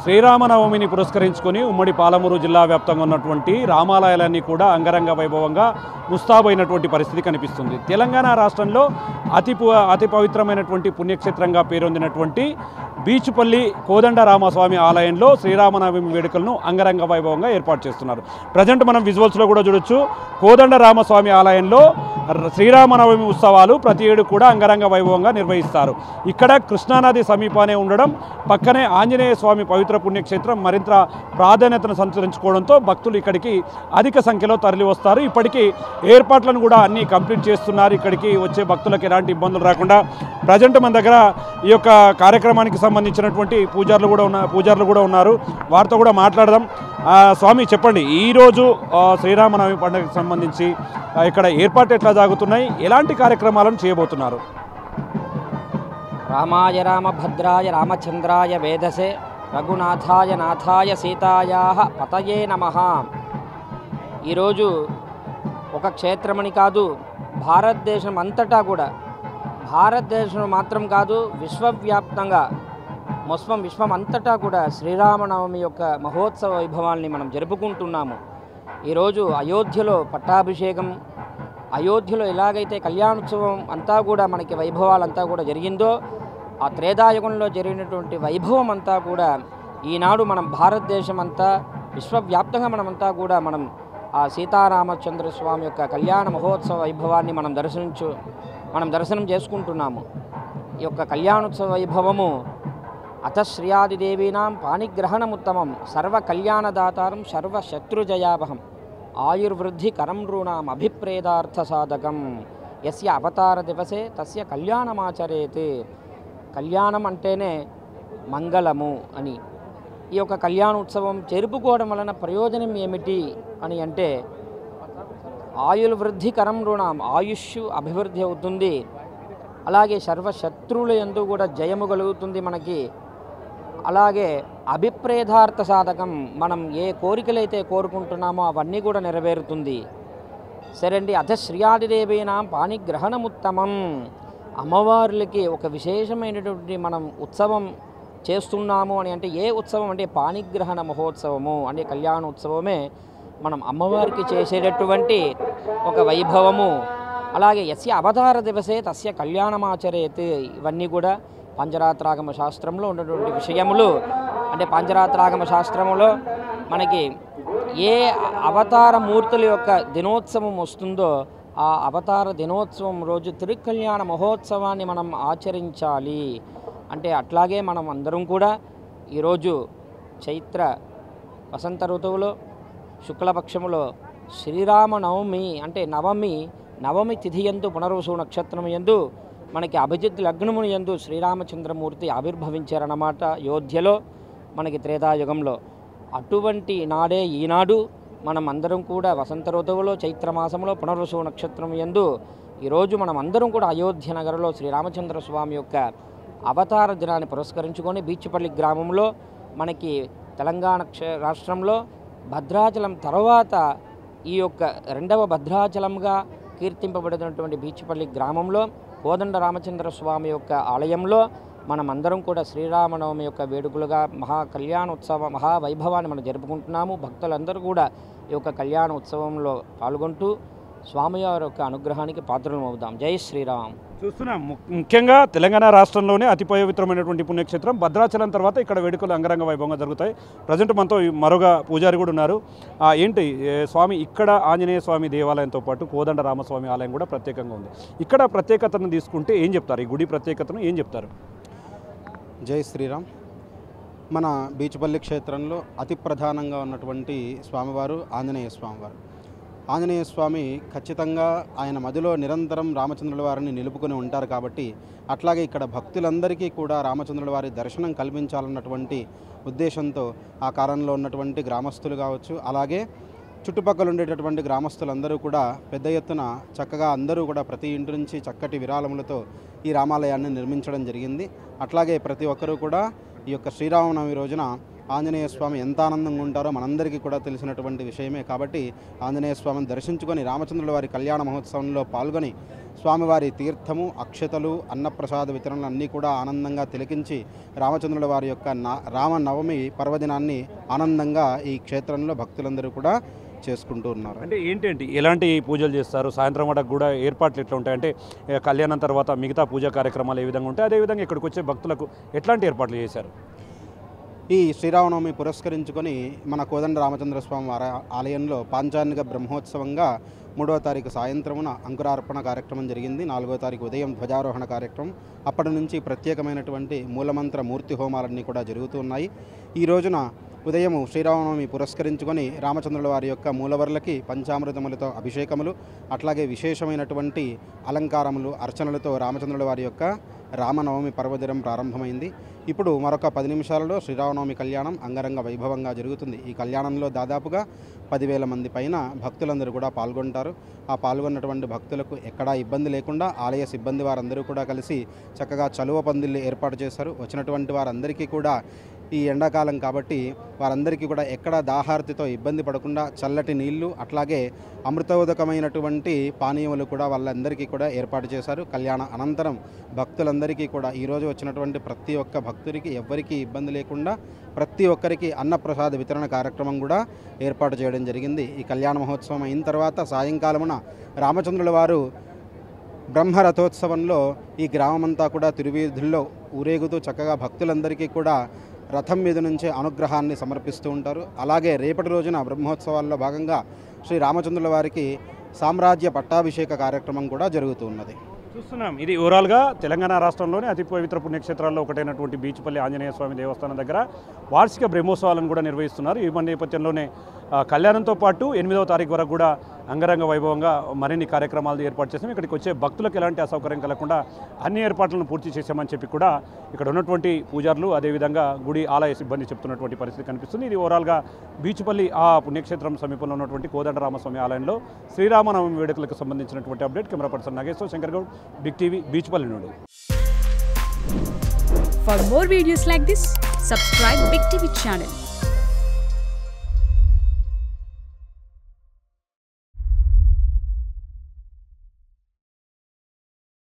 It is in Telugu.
శ్రీరామనవమిని పురస్కరించుకొని ఉమ్మడి పాలమూరు జిల్లా వ్యాప్తంగా ఉన్నటువంటి రామాలయాలన్నీ కూడా అంగరంగ వైభవంగా ముస్తాబైనటువంటి పరిస్థితి కనిపిస్తుంది. తెలంగాణ రాష్ట్రంలో అతి పవిత్రమైనటువంటి పుణ్యక్షేత్రంగా పేరొందినటువంటి బీచుపల్లి కోదండరామస్వామి ఆలయంలో శ్రీరామనవమి వేడుకలను అంగరంగ వైభవంగా ఏర్పాటు చేస్తున్నారు. ప్రజెంట్ మనం విజువల్స్లో కూడా చూడొచ్చు. కోదండరామస్వామి ఆలయంలో శ్రీరామనవమి ఉత్సవాలు ప్రతి ఏడు కూడా అంగరంగ వైభవంగా నిర్వహిస్తారు. ఇక్కడ కృష్ణానది సమీపానే ఉండడం, పక్కనే ఆంజనేయ స్వామి పవిత్ర పుణ్యక్షేత్రం మరింత ప్రాధాన్యతను సంతరించుకోవడంతో భక్తులు ఇక్కడికి అధిక సంఖ్యలో తరలి వస్తారు. ఇప్పటికీ ఏర్పాట్లను కూడా అన్నీ కంప్లీట్ చేస్తున్నారు. ఇక్కడికి వచ్చే భక్తులకు ఎలాంటి ఇబ్బందులు రాకుండా ప్రజెంట్ మన దగ్గర ఈ యొక్క కార్యక్రమానికి సంబంధించినటువంటి పూజారులు కూడా ఉన్నారు. వారితో కూడా మాట్లాడదాం. స్వామి చెప్పండి, ఈరోజు శ్రీరామనవమి పండుగకు సంబంధించి ఇక్కడ ఏర్పాట్లు ఎట్లా సాగుతున్నాయి, ఎలాంటి కార్యక్రమాలను చేయబోతున్నారు? రామాయ రామభద్రాయ రామచంద్రాయ వేదసే రఘునాథాయ నాథాయ సీతాయాః పతయే నమః. ఈరోజు ఒక క్షేత్రమని కాదు, భారతదేశం అంతటా కూడా, భారతదేశం మాత్రం కాదు విశ్వవ్యాప్తంగా విశ్వం అంతటా కూడా శ్రీరామనవమి యొక్క మహోత్సవ వైభవాల్ని మనం జరుపుకుంటున్నాము. ఈరోజు అయోధ్యలో పట్టాభిషేకం, అయోధ్యలో ఎలాగైతే కళ్యాణోత్సవం అంతా కూడా మనకి వైభవాలంతా కూడా జరిగిందో, ఆ త్రేతాయుగంలో జరిగినటువంటి వైభవం అంతా కూడా ఈనాడు మనం భారతదేశం అంతా విశ్వవ్యాప్తంగా మనమంతా మనం ఆ సీతారామచంద్ర స్వామి యొక్క కళ్యాణ మహోత్సవ వైభవాన్ని మనం దర్శనం చేసుకుంటున్నాము. ఈ యొక్క కళ్యాణోత్సవ వైభవము అతశ్రియాదిదేవీనాం పాణిగ్రహణముత్తమం సర్వ కళ్యాణదాతారం సర్వశత్రుజయావహం ఆయుర్వృద్ధి కరం నృణాం అభిప్రేదార్థ సాధకం యస్య అవతార దివసే తస్య కళ్యాణమాచరేత్. కళ్యాణం అంటేనే మంగళము అని. ఈ యొక్క కళ్యాణోత్సవం జరుపుకోవడం వలన ప్రయోజనం ఏమిటి అని అంటే, ఆయుర్వృద్ధి కరం నృణాం, ఆయుష్ అభివృద్ధి అవుతుంది. అలాగే సర్వశత్రువుల యందు కూడా జయము కలుగుతుంది మనకి. అలాగే అభిప్రేదార్థ సాధకం, మనం ఏ కోరికలైతే కోరుకుంటున్నామో అవన్నీ కూడా నెరవేరుతుంది. సరే అండి. అధశ్రియాదిదేవీనాం పాణిగ్రహణముత్తమం, అమ్మవార్లకి ఒక విశేషమైనటువంటి మనం ఉత్సవం చేస్తున్నాము అని అంటే, ఏ ఉత్సవం అంటే పాణిగ్రహణ మహోత్సవము అంటే కళ్యాణోత్సవమే మనం అమ్మవారికి చేసేటటువంటి ఒక వైభవము. అలాగే యస్య అవతార దివసే తస్య కళ్యాణమాచరేత్, ఇవన్నీ కూడా పంచరాత్రాగమ శాస్త్రంలో ఉన్నటువంటి విషయములు. అంటే పంచరాత్రాగమ శాస్త్రములో మనకి ఏ అవతార మూర్తుల యొక్క దినోత్సవం వస్తుందో ఆ అవతార దినోత్సవం రోజు తిరుకళ్యాణ మహోత్సవాన్ని మనం ఆచరించాలి. అంటే అట్లాగే మనం అందరం కూడా ఈరోజు చైత్ర వసంత ఋతువులో శుక్లపక్షములో శ్రీరామనవమి అంటే నవమి తిథి యందు పునర్వసు నక్షత్రం యందు మనకి అభిజిత్ లగ్నముని యందు శ్రీరామచంద్రమూర్తి ఆవిర్భవించారన్నమాట అయోధ్యలో మనకి త్రేతాయుగంలో. అటువంటి నాడే ఈనాడు మనం అందరం కూడా వసంత ఋతువులో చైత్రమాసంలో పునర్వసు నక్షత్రం యందు ఈరోజు మనం అందరం కూడా అయోధ్య నగరంలో శ్రీరామచంద్ర స్వామి యొక్క అవతార దినాన్ని పురస్కరించుకొని బీచుపల్లి గ్రామంలో మనకి తెలంగాణ రాష్ట్రంలో భద్రాచలం తర్వాత ఈ యొక్క రెండవ భద్రాచలంగా కీర్తింపబడినటువంటి బీచుపల్లి గ్రామంలో కోదండ రామచంద్ర స్వామి యొక్క ఆలయంలో మనమందరం కూడా శ్రీరామనవమి యొక్క వేడుకలుగా కళ్యాణోత్సవ మహావైభవాన్ని మనం జరుపుకుంటున్నాము. భక్తులందరూ కూడా ఈ యొక్క కళ్యాణ ఉత్సవంలో పాల్గొంటూ స్వామివారి యొక్క అనుగ్రహానికి పాత్రలం అవుదాం. జై శ్రీరామ్. చూస్తున్నాం, ముఖ్యంగా తెలంగాణ రాష్ట్రంలోనే అతి పవిత్రమైనటువంటి పుణ్యక్షేత్రం భద్రాచలం తర్వాత ఇక్కడ వేడుకలు అంగరంగ వైభవంగా జరుగుతాయి. ప్రజెంట్ మనతో మరొక పూజారి కూడా ఉన్నారు. ఏంటి స్వామి, ఇక్కడ ఆంజనేయ స్వామి దేవాలయంతో పాటు కోదండ రామస్వామి ఆలయం కూడా ప్రత్యేకంగా ఉంది. ఇక్కడ ప్రత్యేకతను తీసుకుంటే ఏం చెప్తారు? ఈ గుడి ప్రత్యేకతను ఏం చెప్తారు? జై శ్రీరామ్. మన బీచుపల్లి క్షేత్రంలో అతి ప్రధానంగా ఉన్నటువంటి స్వామివారు ఆంజనేయ స్వామివారు. ఆంజనేయ స్వామి ఖచ్చితంగా ఆయన మదిలో నిరంతరం రామచంద్రుల వారిని నిలుపుకొని ఉంటారు కాబట్టి, అట్లాగే ఇక్కడ భక్తులందరికీ కూడా రామచంద్రుల వారి దర్శనం కల్పించాలన్నటువంటి ఉద్దేశంతో ఆ కాలంలో ఉన్నటువంటి గ్రామస్తులు కావచ్చు, అలాగే చుట్టుపక్కల ఉండేటటువంటి గ్రామస్తులందరూ కూడా పెద్ద ఎత్తున చక్కగా అందరూ కూడా ప్రతి ఇంటి నుంచి చక్కటి విరాళములతో ఈ రామాలయాన్ని నిర్మించడం జరిగింది. అట్లాగే ప్రతి ఒక్కరూ కూడా ఈ యొక్క శ్రీరామనవమి రోజున ఆంజనేయ స్వామి ఎంత ఆనందంగా ఉంటారో మనందరికీ కూడా తెలిసినటువంటి విషయమే. కాబట్టి ఆంజనేయ స్వామిని దర్శించుకొని రామచంద్రుల వారి కళ్యాణ మహోత్సవంలో పాల్గొని స్వామివారి తీర్థము, అక్షతలు, అన్నప్రసాద వితరణలు అన్నీ కూడా ఆనందంగా తిలకించి రామచంద్రుల వారి యొక్క రామనవమి పర్వదినాన్ని ఆనందంగా ఈ క్షేత్రంలో భక్తులందరూ కూడా చేసుకుంటూ ఉన్నారు. అంటే ఏంటంటే ఎలాంటి పూజలు చేస్తారు? సాయంత్రం వరకు కూడా ఏర్పాట్లు ఎట్లా ఉంటాయి? అంటే కళ్యాణం తర్వాత మిగతా పూజా కార్యక్రమాలు ఏ విధంగా ఉంటాయి? అదేవిధంగా ఇక్కడికి వచ్చే భక్తులకు ఎట్లాంటి ఏర్పాట్లు చేశారు? ఈ శ్రీరామనవమి పురస్కరించుకొని మన కోదండ రామచంద్ర స్వామి వారి ఆలయంలో పాంచాన్నిక బ్రహ్మోత్సవంగా 3వ తారీఖు సాయంత్రమున అంకురార్పణ కార్యక్రమం జరిగింది. 4వ తారీఖు ఉదయం ధ్వజారోహణ కార్యక్రమం. అప్పటి నుంచి ప్రత్యేకమైనటువంటి మూలమంత్ర మూర్తి హోమాలన్నీ కూడా జరుగుతూ ఉన్నాయి. ఈ రోజున ఉదయం శ్రీరామనవమి పురస్కరించుకొని రామచంద్రుల వారి యొక్క మూలవర్లకి పంచామృతములతో అభిషేకములు, అట్లాగే విశేషమైనటువంటి అలంకారములు, అర్చనలతో రామచంద్రుల వారి యొక్క రామనవమి పర్వదినం ప్రారంభమైంది. ఇప్పుడు మరొక 10 నిమిషాలలో శ్రీరామనవమి కళ్యాణం అంగరంగ వైభవంగా జరుగుతుంది. ఈ కళ్యాణంలో దాదాపుగా 10,000 మంది పైన భక్తులందరూ కూడా పాల్గొంటారు. ఆ పాల్గొన్నటువంటి భక్తులకు ఎక్కడా ఇబ్బంది లేకుండా ఆలయ సిబ్బంది వారందరూ కూడా కలిసి చక్కగా చలువ పందిళ్ళు ఏర్పాటు చేశారు. వచ్చినటువంటి వారందరికీ కూడా ఈ ఎండాకాలం కాబట్టి వారందరికీ కూడా ఎక్కడ దాహార్తితో ఇబ్బంది పడకుండా చల్లటి నీళ్లు, అట్లాగే అమృతోదకమైనటువంటి పానీయములు కూడా వాళ్ళందరికీ కూడా ఏర్పాటు చేశారు. కళ్యాణ అనంతరం భక్తులందరికీ కూడా ఈరోజు వచ్చినటువంటి ప్రతి ఒక్క భక్తుడికి ఎవ్వరికీ ఇబ్బంది లేకుండా ప్రతి ఒక్కరికి అన్నప్రసాద వితరణ కార్యక్రమం కూడా ఏర్పాటు చేయడం జరిగింది. ఈ కళ్యాణ మహోత్సవం అయిన తర్వాత సాయంకాలమున రామచంద్రుల వారు బ్రహ్మరథోత్సవంలో ఈ గ్రామమంతా కూడా తిరువీధుల్లో ఊరేగుతూ చక్కగా భక్తులందరికీ కూడా రథం మీద నుంచే అనుగ్రహాన్ని సమర్పిస్తూ ఉంటారు. అలాగే రేపటి రోజున బ్రహ్మోత్సవాల్లో భాగంగా శ్రీ రామచంద్రుల వారికి సామ్రాజ్య పట్టాభిషేక కార్యక్రమం కూడా జరుగుతూ ఉన్నది. చూస్తున్నాం. ఇది ఓవరాల్గా తెలంగాణ రాష్ట్రంలోనే అతి పవిత్ర పుణ్యక్షేత్రాల్లో ఒకటైనటువంటి బీచ్పల్లి ఆంజనేయ స్వామి దేవస్థానం దగ్గర వార్షిక బ్రహ్మోత్సవాలను కూడా నిర్వహిస్తున్నారు. ఈ నేపథ్యంలోనే కళ్యాణంతో పాటు 8వ తారీఖు వరకు కూడా అంగరంగ వైభవంగా మరిన్ని కార్యక్రమాలు ఏర్పాటు చేసాం. ఇక్కడికి వచ్చే భక్తులకు ఎలాంటి అసౌకర్యం కలగకుండా అన్ని ఏర్పాట్లను పూర్తి చేశామని చెప్పి కూడా ఇక్కడ ఉన్నటువంటి పూజారులు, అదేవిధంగా గుడి ఆలయ సిబ్బంది చెప్తున్నటువంటి పరిస్థితి కనిపిస్తుంది. ఇది ఓవరాల్గా బీచ్పల్లి ఆ పుణ్యక్షేత్రం సమీపంలో ఉన్నటువంటి కోదండరామస్వామి ఆలయంలో శ్రీరామనవమి వేడుకలకు సంబంధించినటువంటి update. Camera person Nageswara Shankar Goud, big TV, Beechpalli నుండి. For more videos like this, subscribe Big TV channel.